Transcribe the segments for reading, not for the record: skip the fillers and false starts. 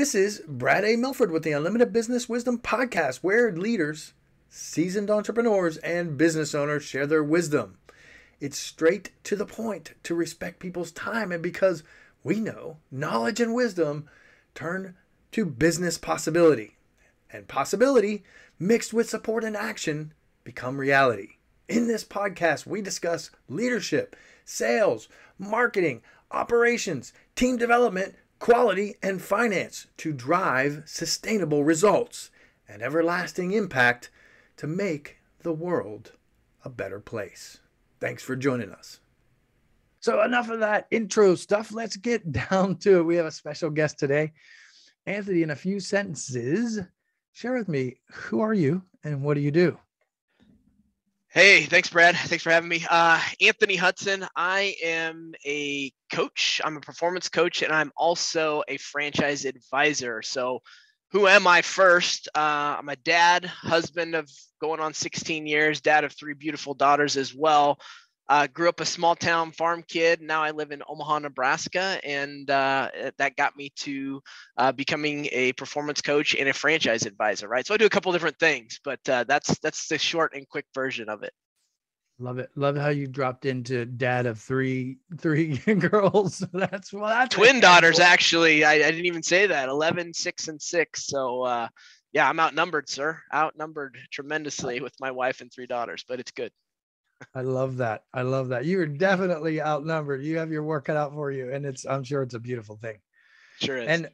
This is Brad A. Milford with the Unlimited Business Wisdom Podcast, where leaders, seasoned entrepreneurs, and business owners share their wisdom. It's straight to the point to respect people's time, and because we know knowledge and wisdom turn to business possibility, and possibility mixed with support and action become reality. In this podcast, we discuss leadership, sales, marketing, operations, team development, quality, and finance to drive sustainable results and everlasting impact to make the world a better place. Thanks for joining us. So enough of that intro stuff. Let's get down to it. We have a special guest today. Anthony, in a few sentences, share with me, who are you and what do you do? Hey, thanks, Brad. Thanks for having me. Anthony Hudson. I am a coach. I'm a performance coach, and I'm also a franchise advisor. So who am I first? I'm a dad, husband of going on 16 years, dad of 3 beautiful daughters as well. Grew up a small town farm kid. Now I live in Omaha, Nebraska, and that got me to becoming a performance coach and a franchise advisor, right? So I do a couple different things, but that's the short and quick version of it. Love it. Love how you dropped into dad of three girls. That's twin daughters, actually. I didn't even say that. 11, 6, and 6. So yeah, I'm outnumbered, sir. Outnumbered tremendously with my wife and 3 daughters, but it's good. I love that. I love that. You are definitely outnumbered. You have your work cut out for you. And I'm sure it's a beautiful thing. Sure is. And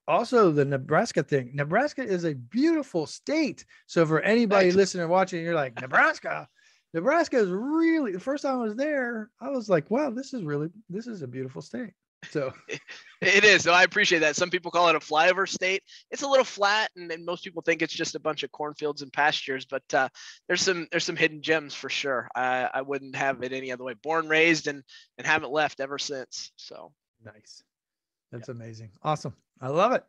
also the Nebraska thing. Nebraska is a beautiful state. So for anybody listening or watching, you're like, Nebraska is really, the first time I was there, I was like, wow, this is a beautiful state. So it is. So I appreciate that. Some people call it a flyover state. It's a little flat, and most people think it's just a bunch of cornfields and pastures. But there's some hidden gems for sure. I wouldn't have it any other way. Born, raised, and haven't left ever since. So nice. That's amazing. Awesome. I love it.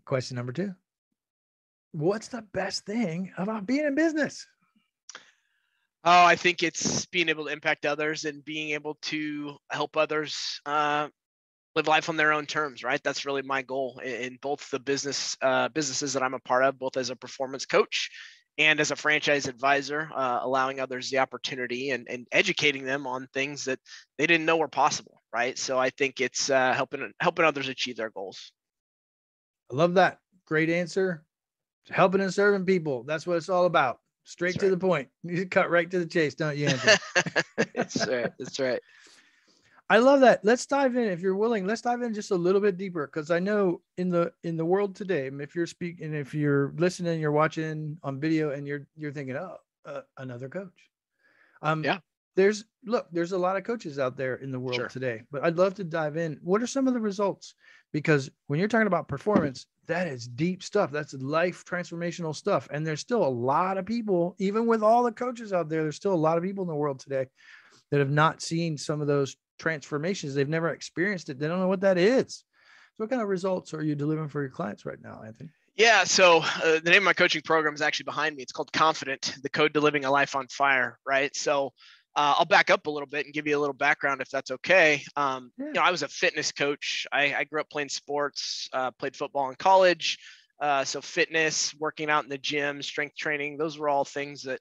Question number 2. What's the best thing about being in business? Oh, I think it's being able to impact others and being able to help others live life on their own terms, right? That's really my goal in both the businesses that I'm a part of, both as a performance coach and as a franchise advisor, allowing others the opportunity and educating them on things that they didn't know were possible, right? So I think it's helping others achieve their goals. I love that. Great answer. Helping and serving people. That's what it's all about. Straight to the point. You cut right to the chase, don't you, Anthony? That's right. That's right. I love that. Let's dive in. If you're willing, let's dive in just a little bit deeper. Because I know in the world today, if you're speaking, if you're listening, you're watching on video and you're thinking, another coach. Yeah. There's a lot of coaches out there in the world today, but I'd love to dive in. What are some of the results? Because when you're talking about performance, that is deep stuff. That's life transformational stuff. And there's still a lot of people, even with all the coaches out there, there's still a lot of people in the world today that have not seen some of those transformations. They've never experienced it. They don't know what that is. So what kind of results are you delivering for your clients right now, Anthony? Yeah. So the name of my coaching program is actually behind me. It's called Confident, the Code to Living a Life on Fire. Right. So I'll back up a little bit and give you a little background if that's okay. You know, I was a fitness coach. I grew up playing sports, played football in college. So fitness, working out in the gym, strength training, those were all things that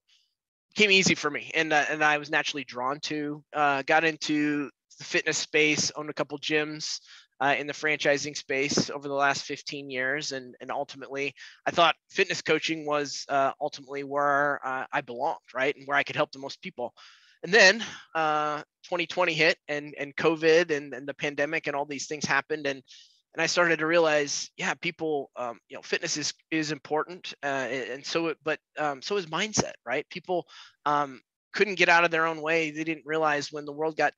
came easy for me. And I was naturally drawn to, got into the fitness space, owned a couple gyms in the franchising space over the last 15 years. And ultimately, I thought fitness coaching was ultimately where I belonged, right? And where I could help the most people. And then 2020 hit and COVID and the pandemic and all these things happened. And I started to realize, people, fitness is important. And so is mindset, right? People couldn't get out of their own way. They didn't realize when the world got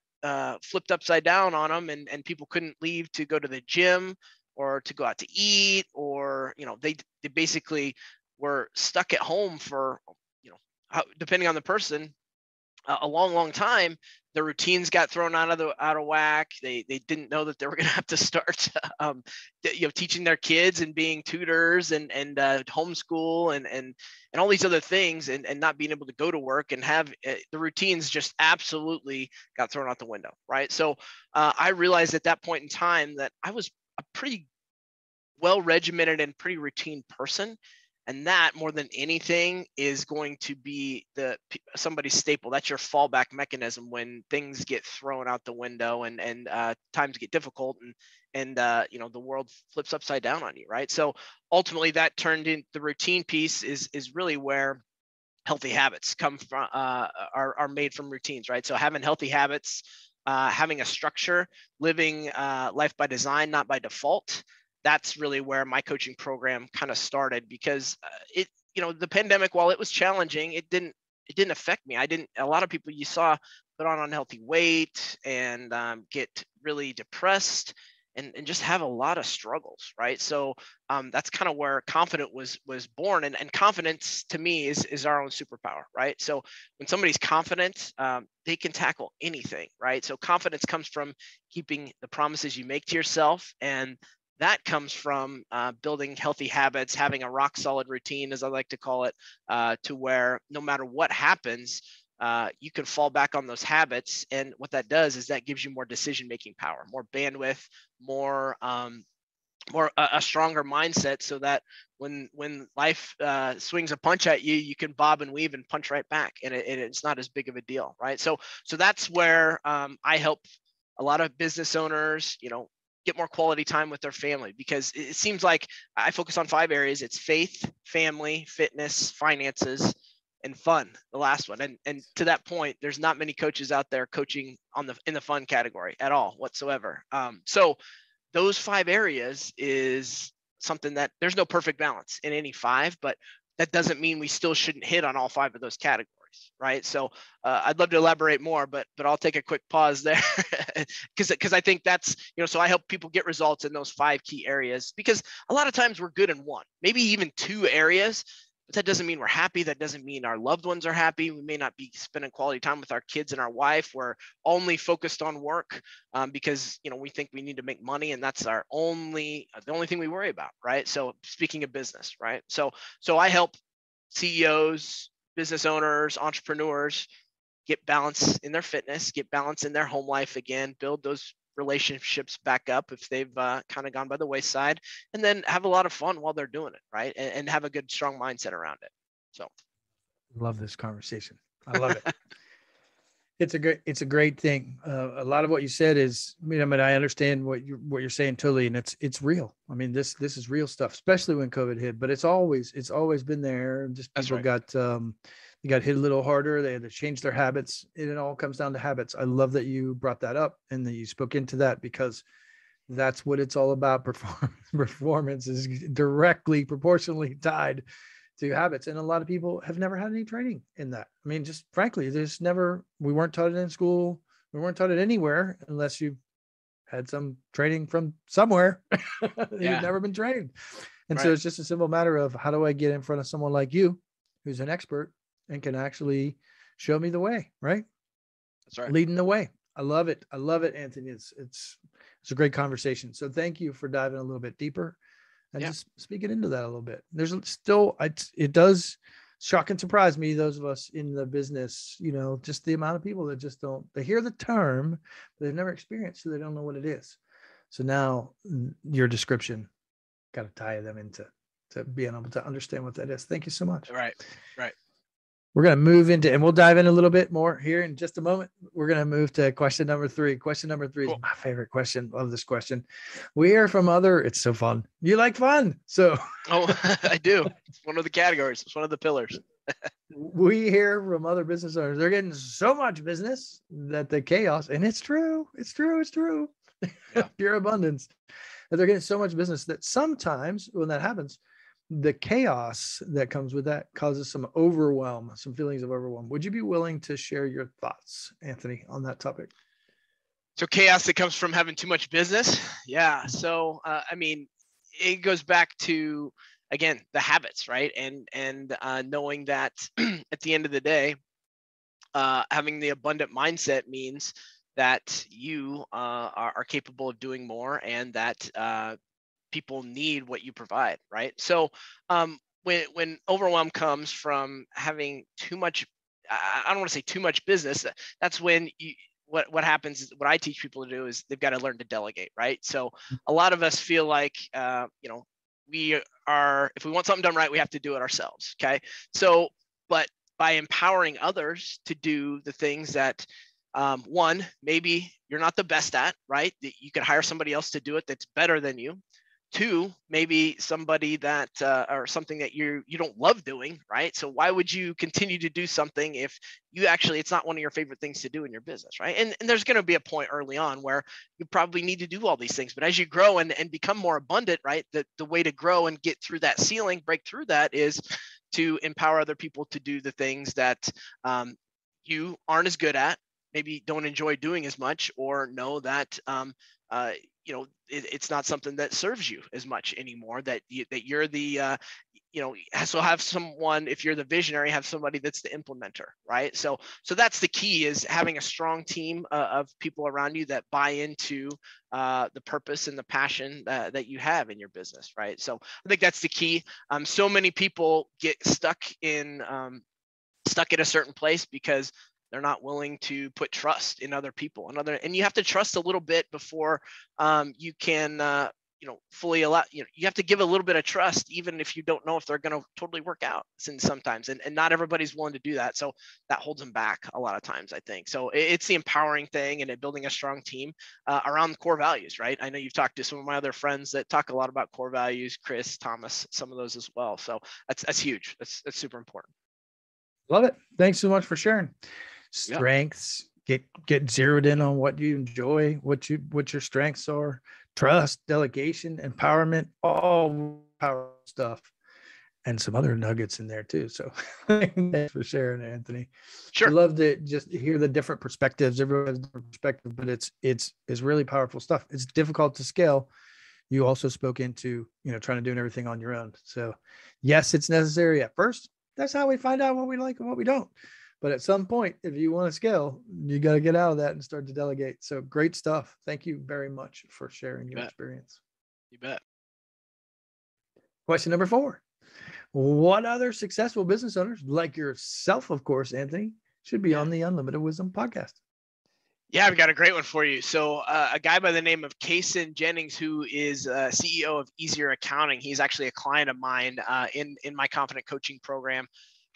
flipped upside down on them and people couldn't leave to go to the gym or to go out to eat, or, they basically were stuck at home for, depending on the person, a long time. Their routines got thrown out of whack. They didn't know that they were going to have to start, teaching their kids and being tutors and homeschool and all these other things and not being able to go to work and have the routines just absolutely got thrown out the window. Right. So I realized at that point in time that I was a pretty well regimented and pretty routine person. And that, more than anything, is going to be somebody's staple. That's your fallback mechanism when things get thrown out the window and times get difficult and the world flips upside down on you, right? So ultimately, that turned in the routine piece is really where healthy habits come from, are made from routines, right? So having healthy habits, having a structure, living life by design, not by default. That's really where my coaching program kind of started, because the pandemic, while it was challenging, it didn't affect me. A lot of people you saw put on unhealthy weight and get really depressed and just have a lot of struggles, right? So that's kind of where confident was born. And confidence to me is our own superpower, right? So when somebody's confident, they can tackle anything, right? So confidence comes from keeping the promises you make to yourself, and that comes from building healthy habits, having a rock solid routine, as I like to call it, to where no matter what happens, you can fall back on those habits. And what that does is that gives you more decision-making power, more bandwidth, more a stronger mindset, so that when life swings a punch at you, you can bob and weave and punch right back, and it's not as big of a deal, right? So that's where I help a lot of business owners, get more quality time with their family, because it seems like I focus on 5 areas. It's faith, family, fitness, finances, and fun, the last one. And to that point, there's not many coaches out there coaching in the fun category at all whatsoever. So those 5 areas is something that there's no perfect balance in any 5, but that doesn't mean we still shouldn't hit on all 5 of those categories, right? So I'd love to elaborate more, but I'll take a quick pause there because I think that's, so I help people get results in those 5 key areas, because a lot of times we're good in 1, maybe even 2 areas, but that doesn't mean we're happy. That doesn't mean our loved ones are happy. We may not be spending quality time with our kids and our wife. We're only focused on work because, we think we need to make money, and that's the only thing we worry about, right? So speaking of business, right? So I help CEOs, business owners, entrepreneurs get balance in their fitness, get balance in their home life again, build those relationships back up if they've kind of gone by the wayside, and then have a lot of fun while they're doing it, right? And have a good, strong mindset around it. So love this conversation. I love it. It's a great thing. A lot of what you said is, I understand what you're saying totally. And it's real. I mean, this is real stuff, especially when COVID hit, but it's always been there. Just people right. They got hit a little harder. They had to change their habits. It all comes down to habits. I love that you brought that up and that you spoke into that, because that's what it's all about. Performance is directly proportionally tied to habits. And a lot of people have never had any training in that. I mean, just frankly, we weren't taught it in school. We weren't taught it anywhere unless you had some training from somewhere. You've never been trained. And right. So it's just a simple matter of, how do I get in front of someone like you, who's an expert and can actually show me the way, right? That's right. Leading the way. I love it. Anthony. It's a great conversation. So thank you for diving a little bit deeper and just speaking into that a little bit. There's still, it does shock and surprise me, those of us in the business, just the amount of people that just they hear the term, but they've never experienced, so they don't know what it is. So now your description got to tie them into being able to understand what that is. Thank you so much. Right. We're going to move into, and we'll dive in a little bit more here in just a moment. We're going to move to question number 3. Question number 3 is my favorite question. Love this question. We hear from it's so fun. You like fun. So I do. It's one of the categories. It's one of the pillars. We hear from other business owners. They're getting so much business that the chaos, and it's true. Yeah. Pure abundance. That they're getting so much business that sometimes when that happens, the chaos that comes with that causes some feelings of overwhelm. Would you be willing to share your thoughts, Anthony, on that topic? So chaos that comes from having too much business. Yeah. So, it goes back to, again, the habits, right? And knowing that at the end of the day, having the abundant mindset means that you are capable of doing more, and that people need what you provide, right? So when overwhelm comes from having too much, I don't want to say too much business, that's when what happens is what I teach people to do is they've got to learn to delegate, right? So a lot of us feel like, we are, if we want something done right, we have to do it ourselves. Okay. So, but by empowering others to do the things that, one, maybe you're not the best at, right? That you could hire somebody else to do it that's better than you. Two, maybe somebody that or something that you don't love doing, right? So why would you continue to do something if you actually, it's not one of your favorite things to do in your business, right? And there's going to be a point early on where you probably need to do all these things, but as you grow and become more abundant, right? The way to grow and get through that ceiling, break through that, is to empower other people to do the things that you aren't as good at, maybe don't enjoy doing as much, or know that it's not something that serves you as much anymore, that you're the so have someone, if you're the visionary, have somebody that's the implementer, right? So that's the key, is having a strong team of people around you that buy into the purpose and the passion that you have in your business, right? So I think that's the key. So many people get stuck at a certain place because they're not willing to put trust in other people, and you have to trust a little bit before you can fully allow. You have to give a little bit of trust, even if you don't know if they're going to totally work out. Sometimes, and not everybody's willing to do that, so that holds them back a lot of times, I think. So it's the empowering thing and building a strong team around core values, right? I know you've talked to some of my other friends that talk a lot about core values, Chris, Thomas, some of those as well. So that's huge. That's super important. Love it. Thanks so much for sharing. Strengths, get zeroed in on what you enjoy, what your strengths are, trust, delegation, empowerment, all power stuff, and some other nuggets in there too. So thanks for sharing, Anthony. Sure. I love to just hear the different perspectives. Everyone has a different perspective, but it's really powerful stuff. It's difficult to scale. You also spoke into, trying to do everything on your own. So yes, it's necessary at first. That's how we find out what we like and what we don't. But at some point, if you want to scale, you got to get out of that and start to delegate. So great stuff. Thank you very much for sharing your experience. You bet. Question number 4. What other successful business owners, like yourself, of course, Anthony, should be on the Unlimited Wisdom podcast? Yeah, I've got a great one for you. So a guy by the name of 𝐘𝐨𝐮𝐬𝐢𝐳, who is CEO of 𝐃𝐨𝐯𝐬𝐢𝐳 Accounting. He's actually a client of mine in my Confident Coaching program.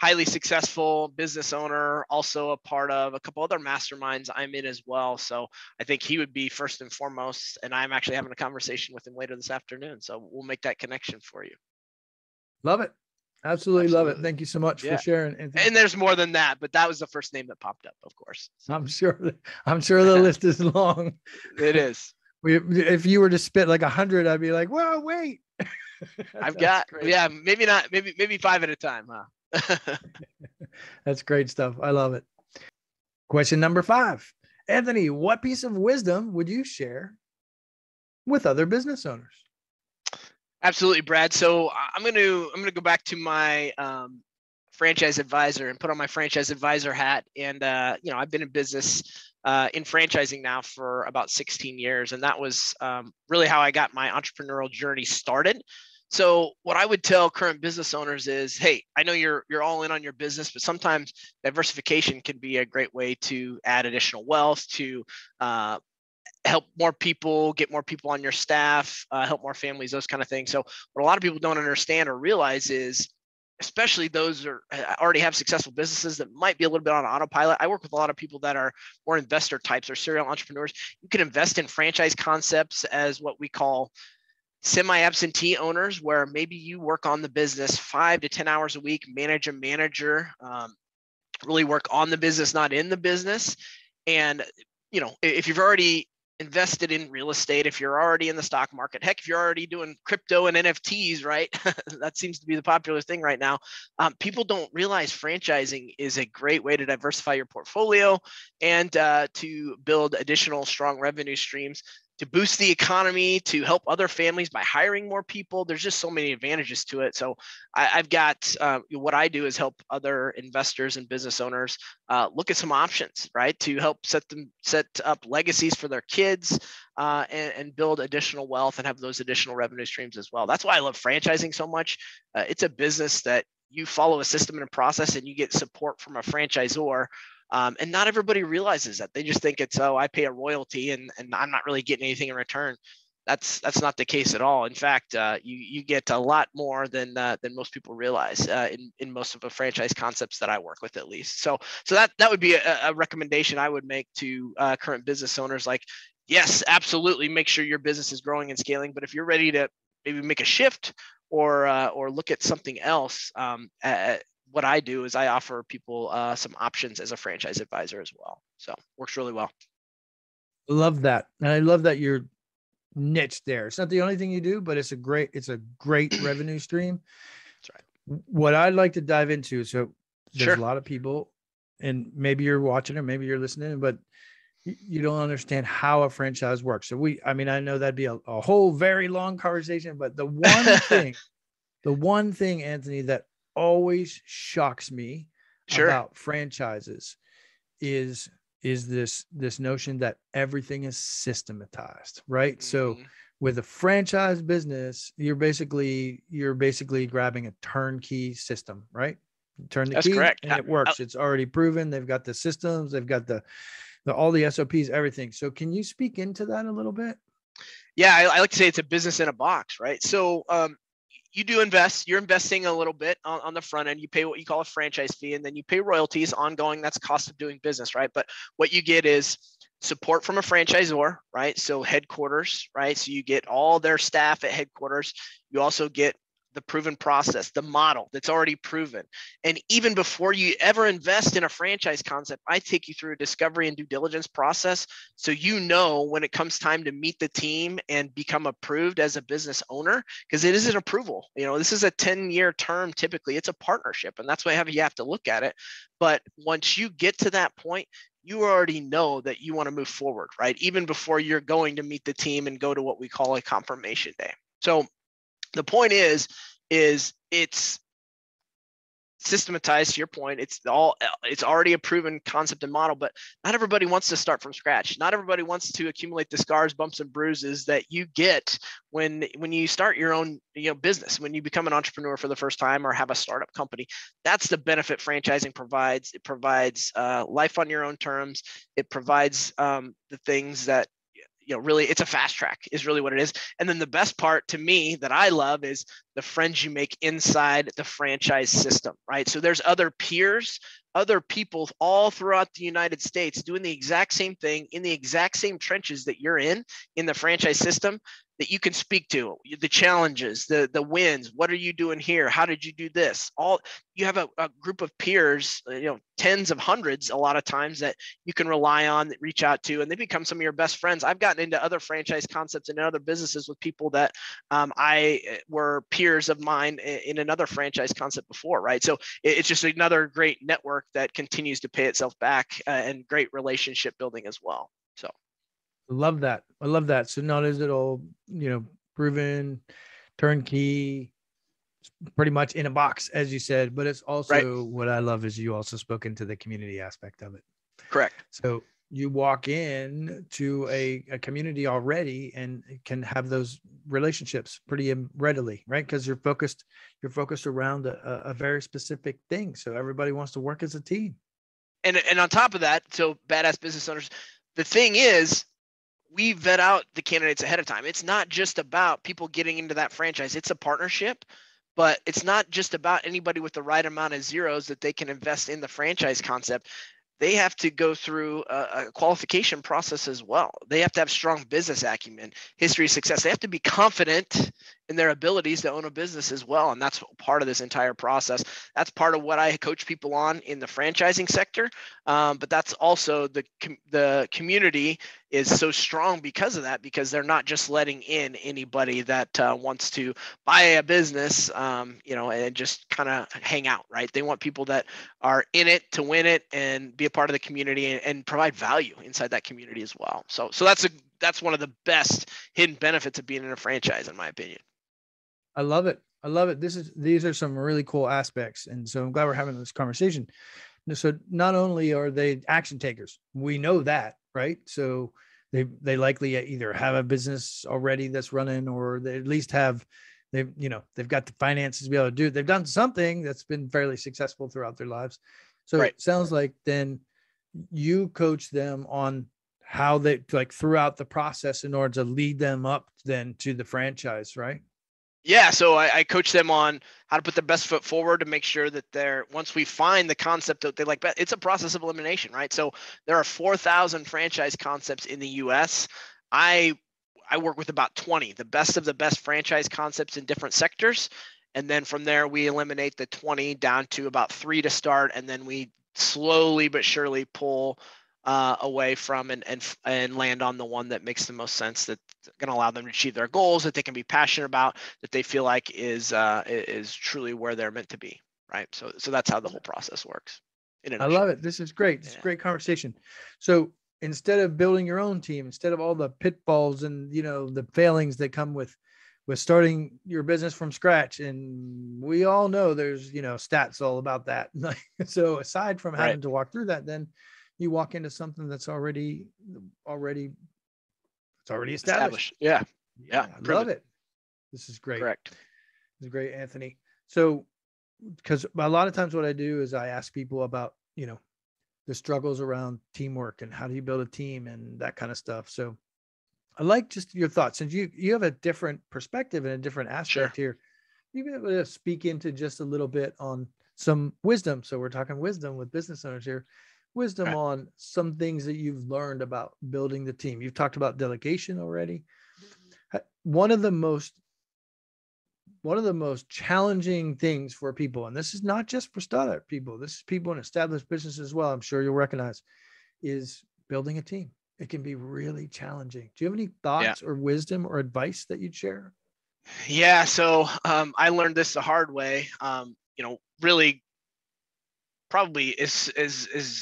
Highly successful business owner, also a part of a couple other masterminds I'm in as well. So I think he would be first and foremost, and I'm actually having a conversation with him later this afternoon. So we'll make that connection for you. Love it. Absolutely love it. Thank you so much for sharing, Anthony. And there's more than that, but that was the first name that popped up, of course. So. I'm sure the list is long. It is. If you were to spit like 100, I'd be like, whoa, wait. I've got, maybe not, maybe 5 at a time, huh? That's great stuff. I love it. Question number 5. Anthony, what piece of wisdom would you share with other business owners? Absolutely, Brad. So I'm going to go back to my franchise advisor and put on my franchise advisor hat. And I've been in business in franchising now for about 16 years, and that was really how I got my entrepreneurial journey started. So what I would tell current business owners is, hey, I know you're all in on your business, but sometimes diversification can be a great way to add additional wealth, to help more people, get more people on your staff, help more families, those kind of things. So what a lot of people don't understand or realize is, especially those who already have successful businesses that might be a little bit on autopilot. I work with a lot of people that are more investor types or serial entrepreneurs. You can invest in franchise concepts as what we call semi-absentee owners, where maybe you work on the business 5 to 10 hours a week, manage a manager, really work on the business, not in the business. And, if you've already invested in real estate, if you're already in the stock market, heck, if you're already doing crypto and NFTs, right? That seems to be the popular thing right now. People don't realize franchising is a great way to diversify your portfolio and to build additional strong revenue streams, to boost the economy, to help other families by hiring more people. There's just so many advantages to it. So I've got what I do is help other investors and business owners look at some options, right, to help set up legacies for their kids and build additional wealth and have those additional revenue streams as well. That's why I love franchising so much. It's a business that you follow a system and a process, and you get support from a franchisor And not everybody realizes that. They just think it's, oh, I pay a royalty and I'm not really getting anything in return. That's not the case at all. In fact, you get a lot more than most people realize in most of the franchise concepts that I work with, at least. So that would be a recommendation I would make to current business owners. Like, yes, absolutely, make sure your business is growing and scaling. But if you're ready to maybe make a shift or look at something else, what I do is I offer people some options as a franchise advisor as well. So works really well. Love that, and I love that you're niche there. It's not the only thing you do, but it's a great revenue stream. That's right. What I'd like to dive into, so there's Sure. a lot of people, and maybe you're watching or maybe you're listening, but you don't understand how a franchise works. So I know that'd be a whole very long conversation, but the one thing, Anthony, that always shocks me Sure. about franchises is this notion that everything is systematized, right? Mm-hmm. So with a franchise business, you're basically grabbing a turnkey system, right? Turn the key, correct, and it works. It's already proven. They've got the systems, they've got the all the SOPs, everything. So can you speak into that a little bit? Yeah, I like to say it's a business in a box, right? So you do invest, you're investing a little bit on the front end. You pay what you call a franchise fee, and then you pay royalties ongoing. That's cost of doing business, right? But what you get is support from a franchisor, right? So headquarters, right? So you get all their staff at headquarters. You also get the proven process, the model that's already proven. And even before you ever invest in a franchise concept, I take you through a discovery and due diligence process. So you know when it comes time to meet the team and become approved as a business owner, because it is an approval. This is a 10-year term. Typically, it's a partnership. And that's why you have to look at it. But once you get to that point, you already know that you want to move forward, right? Even before you're going to meet the team and go to what we call a confirmation day. So the point is it's systematized, to your point. It's already a proven concept and model, but not everybody wants to start from scratch. Not everybody wants to accumulate the scars, bumps, and bruises that you get when you start your own business, when you become an entrepreneur for the first time or have a startup company. That's the benefit franchising provides. It provides life on your own terms. It provides the things that really, it's a fast track is really what it is. And then the best part to me that I love is the friends you make inside the franchise system, right? So there's other peers, other people all throughout the United States doing the exact same thing in the exact same trenches that you're in the franchise system, that you can speak to, the challenges, the wins. What are you doing here? How did you do this? You have a group of peers, tens of hundreds a lot of times, that you can rely on, that reach out to, and they become some of your best friends. I've gotten into other franchise concepts and other businesses with people that I were peers of mine in another franchise concept before, right? So it's just another great network that continues to pay itself back and great relationship building as well. So. I love that. So not is it all, proven, turnkey, pretty much in a box, as you said, but it's also right. What I love is you also spoke into the community aspect of it. Correct. So you walk in to a community already and can have those relationships pretty readily, right? Because you're focused around a very specific thing. So everybody wants to work as a team. And on top of that, so badass business owners, the thing is, we vet out the candidates ahead of time. It's not just about people getting into that franchise. It's a partnership, but it's not just about anybody with the right amount of zeros that they can invest in the franchise concept. They have to go through a qualification process as well. They have to have strong business acumen, history of success. They have to be confident in their abilities to own a business as well. And that's part of this entire process. That's part of what I coach people on in the franchising sector. But that's also the community is so strong because of that, because they're not just letting in anybody that wants to buy a business, and just kind of hang out, right? They want people that are in it to win it and be a part of the community and provide value inside that community as well. So that's one of the best hidden benefits of being in a franchise, in my opinion. I love it. These are some really cool aspects. And so I'm glad we're having this conversation. So not only are they action takers, we know that, right? So they likely either have a business already that's running, or they at least they've got the finances to be able to do it. They've done something that's been fairly successful throughout their lives. So right. It sounds like then you coach them on how they, like, throughout the process in order to lead them up then to the franchise, right? Yeah. So I coach them on how to put their best foot forward to make sure that once we find the concept that they like, it's a process of elimination, right? So there are 4,000 franchise concepts in the US. I work with about 20, the best of the best franchise concepts in different sectors. And then from there, we eliminate the 20 down to about 3 to start. And then we slowly but surely pull away from and land on the one that makes the most sense, that's going to allow them to achieve their goals, that they can be passionate about, that they feel like is truly where they're meant to be, right? So that's how the whole process works. I love it. This is great. It's a great conversation. So instead of building your own team, instead of all the pitfalls and, you know, the failings that come with starting your business from scratch, and we all know there's, you know, stats all about that. So aside from having to walk through that, then you walk into something that's already established. Yeah. I love it. This is great. Correct. This is great, Anthony. So, because a lot of times what I do is I ask people about, you know, the struggles around teamwork and how do you build a team and that kind of stuff. So I like just your thoughts, since you have a different perspective and a different aspect here. You be able to speak into just a little bit on some wisdom. So we're talking wisdom with business owners here. Wisdom on some things that you've learned about building the team. You've talked about delegation already. One of the most challenging things for people, and this is not just for startup people, this is people in established business as well, I'm sure you'll recognize, is building a team. It can be really challenging. Do you have any thoughts or wisdom or advice that you'd share? Yeah. So I learned this the hard way, you know, really probably as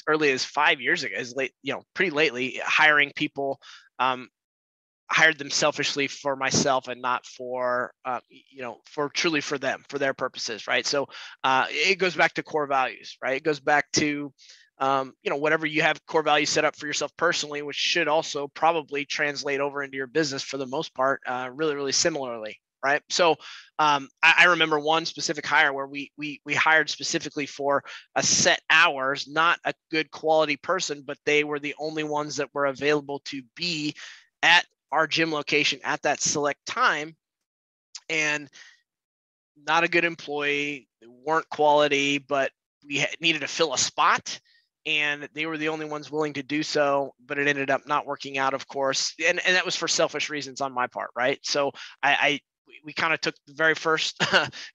early as 5 years ago, as late, you know, pretty lately, hiring people, hired them selfishly for myself and not for, you know, for truly for them, for their purposes. Right. So it goes back to core values, right? It goes back to, you know, whatever you have core values set up for yourself personally, which should also probably translate over into your business for the most part, really, really similarly. Right. So I remember one specific hire where we hired specifically for a set hours, not a good quality person, but they were the only ones that were available to be at our gym location at that select time. And not a good employee, they weren't quality, but we needed to fill a spot. And they were the only ones willing to do so, but it ended up not working out, of course. And that was for selfish reasons on my part, right? So we kind of took the very first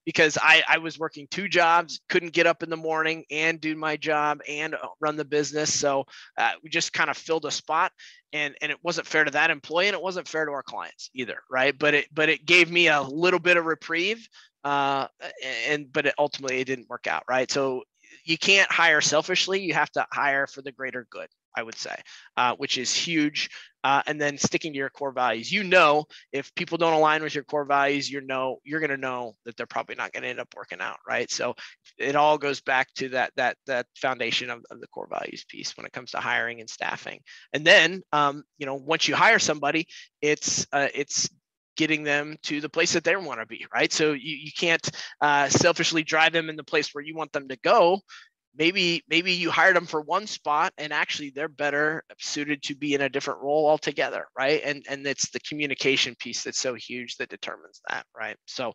because I was working 2 jobs, couldn't get up in the morning and do my job and run the business. So we just kind of filled a spot, and it wasn't fair to that employee, and it wasn't fair to our clients either, right? But it gave me a little bit of reprieve, but ultimately it didn't work out, right? So you can't hire selfishly. You have to hire for the greater good, I would say, which is huge. And then sticking to your core values. You know, if people don't align with your core values, you're going to know that they're probably not going to end up working out, right? So it all goes back to that foundation of the core values piece when it comes to hiring and staffing. And then, you know, once you hire somebody, it's getting them to the place that they want to be, right? So you can't selfishly drive them in the place where you want them to go. Maybe you hired them for one spot and actually they're better suited to be in a different role altogether, right? And it's the communication piece that's so huge that determines that, right? So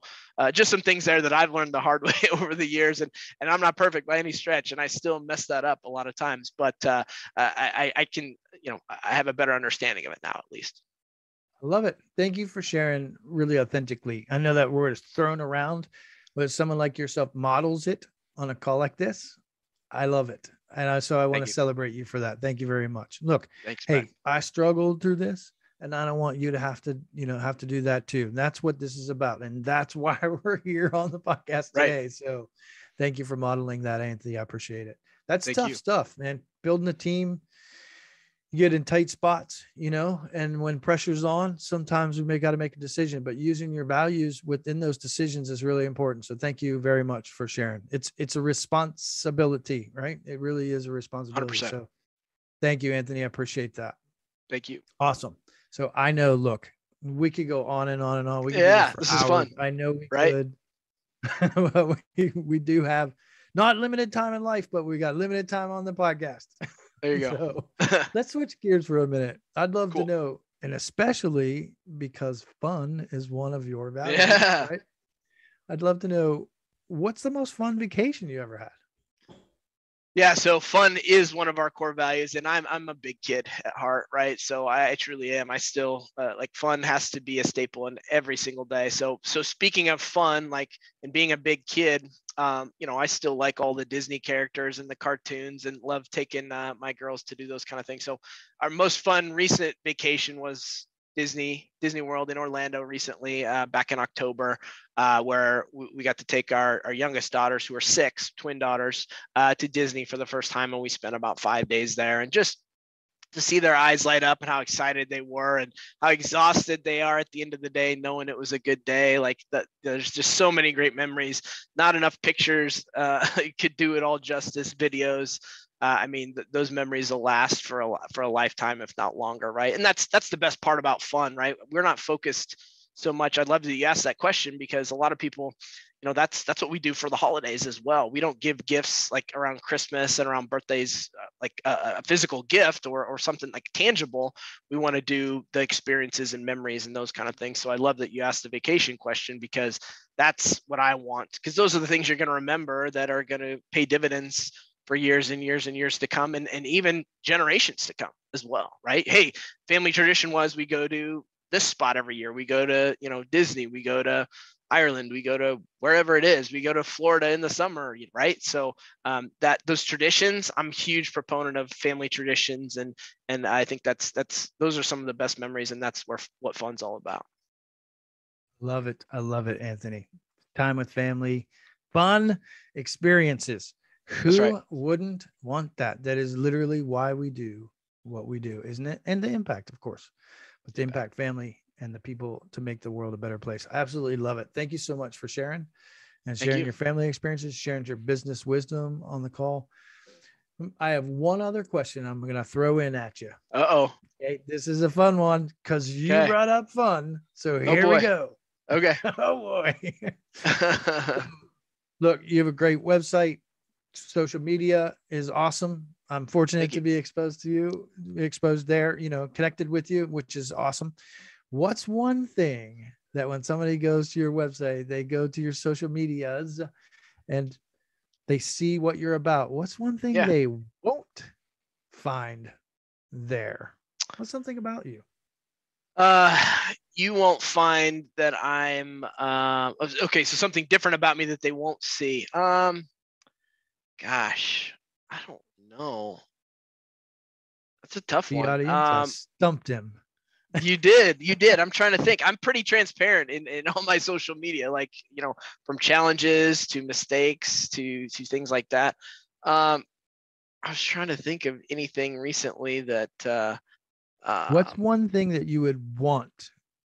just some things there that I've learned the hard way over the years, and I'm not perfect by any stretch, and I still mess that up a lot of times, but I can, you know, I have a better understanding of it now, at least. I love it. Thank you for sharing really authentically. I know that word is thrown around, but someone like yourself models it on a call like this. I love it. And so I want to celebrate you for that. Thank you very much. Look, thanks, hey, man. I struggled through this, and I don't want you to have to do that too. And that's what this is about. And that's why we're here on the podcast today. Right. So thank you for modeling that, Anthony. I appreciate it. That's tough stuff, man. Building a team, you get in tight spots, you know, and when pressure's on, sometimes we got to make a decision, but using your values within those decisions is really important. So thank you very much for sharing. It's a responsibility, right? It really is a responsibility. 100%. So thank you, Anthony. I appreciate that. Thank you. Awesome. So I know, look, we could go on and on and on. We could this is fun. I know we could. we do have not limited time in life, but we got limited time on the podcast. There you So go. let's switch gears for a minute. I'd love Cool. to know, and especially because fun is one of your values, Yeah. right? I'd love to know, what's the most fun vacation you ever had? Yeah, so fun is one of our core values, and I'm a big kid at heart, right? So I truly am. I still like fun has to be a staple in every single day. So speaking of fun, like and being a big kid, I still like all the Disney characters and the cartoons, and love taking my girls to do those kind of things. So our most fun recent vacation was Disney World in Orlando recently, back in October, where we got to take our youngest daughters, who are 6 twin daughters, to Disney for the first time, and we spent about 5 days there, and just to see their eyes light up and how excited they were and how exhausted they are at the end of the day, knowing it was a good day. Like that, there's just so many great memories. Not enough pictures could do it all justice. Videos. I mean, those memories will last for a lifetime, if not longer, right? And that's the best part about fun, right? We're not focused so much. I'd love that you ask that question, because a lot of people, that's what we do for the holidays as well. We don't give gifts like around Christmas and around birthdays, like a physical gift or something like tangible. We want to do the experiences and memories and those kind of things. So I love that you asked the vacation question, because that's what I want, because those are the things you're going to remember that are going to pay dividends for years and years and years to come, and even generations to come as well, right? Hey, family tradition was we go to this spot every year. We go to, Disney, we go to Ireland, we go to wherever it is, we go to Florida in the summer, right? So that those traditions, I'm a huge proponent of family traditions, and I think those are some of the best memories, and that's what fun's all about. Love it. I love it, Anthony. Time with family, fun experiences. That's right. Who wouldn't want that? That is literally why we do what we do, isn't it? And the impact, of course, but the impact family and the people to make the world a better place. I absolutely love it. Thank you so much for sharing and sharing your family experiences, sharing your business wisdom on the call. I have one other question I'm going to throw in at you. Uh-oh. Okay, this is a fun one because you brought up fun. So here we go. Okay. Oh boy. Look, you have a great website. Social media is awesome. I'm fortunate to be exposed there, connected with you, which is awesome. What's one thing that when somebody goes to your website, they go to your social medias and they see what you're about? What's one thing they won't find there? What's something about you? You won't find that I'm okay. So something different about me that they won't see. Gosh, I don't know. That's a tough one. Audience, I stumped him. You did. I'm trying to think. I'm pretty transparent in all my social media, like, from challenges to mistakes to things like that. I was trying to think of anything recently that. What's one thing that you would want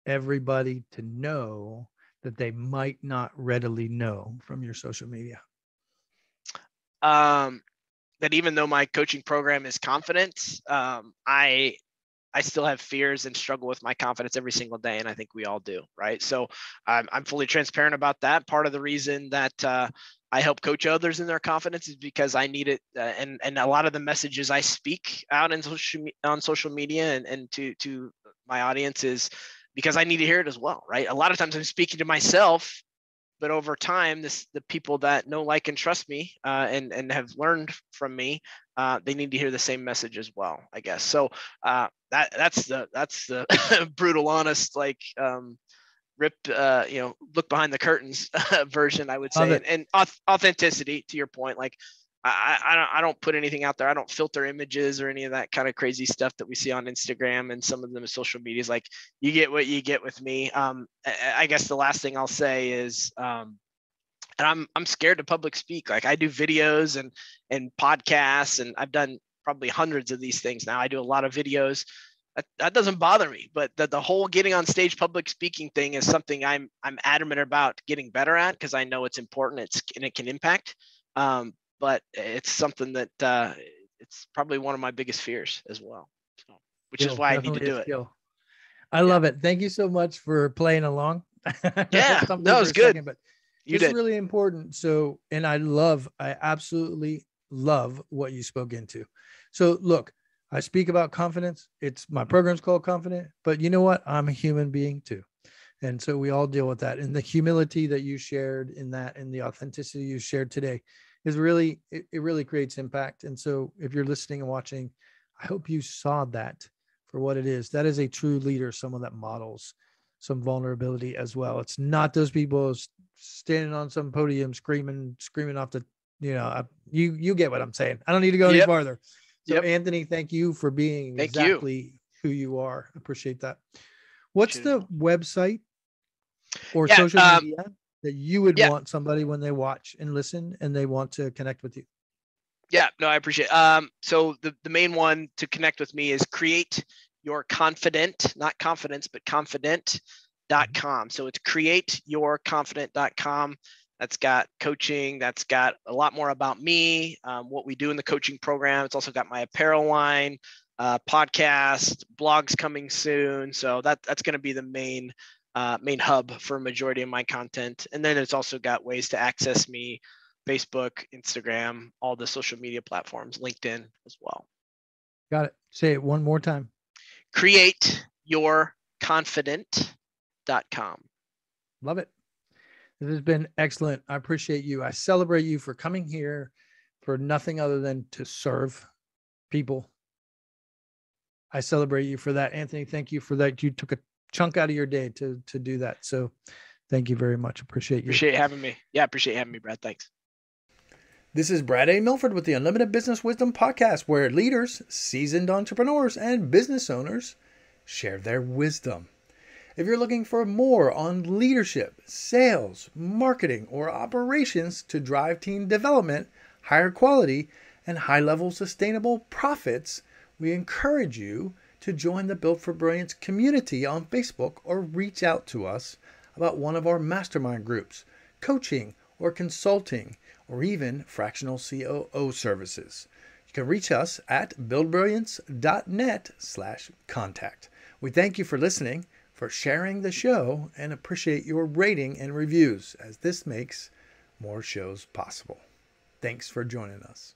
everybody to know that they might not readily know from your social media? That even though my coaching program is confidence, I still have fears and struggle with my confidence every single day. And I think we all do. Right. So I'm fully transparent about that. Part of the reason that I help coach others in their confidence is because I need it. And a lot of the messages I speak out on social media and to my audience is because I need to hear it as well. Right. A lot of times I'm speaking to myself, but over time, the people that know, like, and trust me, and have learned from me, they need to hear the same message as well, I guess. So that's the brutal, honest, like, ripped, look behind the curtains version, I would say, and authenticity. To your point, like, I don't put anything out there. I don't filter images or any of that kind of crazy stuff that we see on Instagram and some of them social media. Is like, you get what you get with me. I guess the last thing I'll say is, and I'm scared to public speak. Like, I do videos and podcasts, and I've done probably hundreds of these things now. I do a lot of videos. That doesn't bother me, but the whole getting on stage public speaking thing is something I'm adamant about getting better at, because I know it's important. And it can impact. But it's something that it's probably one of my biggest fears as well. So, which is why I need to do it. I love it. Thank you so much for playing along. Yeah, no, it's good. But it's really important. So, and I absolutely love what you spoke into. So look, I speak about confidence. My program's called Confident, but you know what? I'm a human being too. And so we all deal with that. And the humility that you shared in that, and the authenticity you shared today is really, it really creates impact. And so if you're listening and watching, I hope you saw that for what it is. That is a true leader, someone that models some vulnerability as well. It's not those people standing on some podium screaming off the, you get what I'm saying. I don't need to go any farther. So Anthony, thank you for being exactly who you are. Appreciate that. What's the website or social media that you would want somebody when they watch and listen and they want to connect with you? Yeah, no, I appreciate it. So the main one to connect with me is Create Your Confident, not confidence, but confident.com. So it's createyourconfident.com. That's got coaching. That's got a lot more about me, what we do in the coaching program. It's also got my apparel line, podcast, blogs coming soon. So that's going to be the main hub for a majority of my content. And then it's also got ways to access me: Facebook, Instagram, all the social media platforms, LinkedIn as well. Got it. Say it one more time. Createyourconfident.com. Love it. This has been excellent. I appreciate you. I celebrate you for coming here for nothing other than to serve people. I celebrate you for that. Anthony, thank you for that. You took a chunk out of your day to do that. So thank you very much. Appreciate you. Appreciate having me. Yeah, appreciate having me, Brad. Thanks. This is Brad A. Milford with the Unlimited Business Wisdom Podcast, where leaders, seasoned entrepreneurs, and business owners share their wisdom. If you're looking for more on leadership, sales, marketing, or operations to drive team development, higher quality, and high-level sustainable profits, we encourage you to join the Built for Brilliance community on Facebook or reach out to us about one of our mastermind groups, coaching or consulting, or even fractional COO services. You can reach us at buildbrilliance.net/contact. We thank you for listening, for sharing the show, and appreciate your rating and reviews, as this makes more shows possible. Thanks for joining us.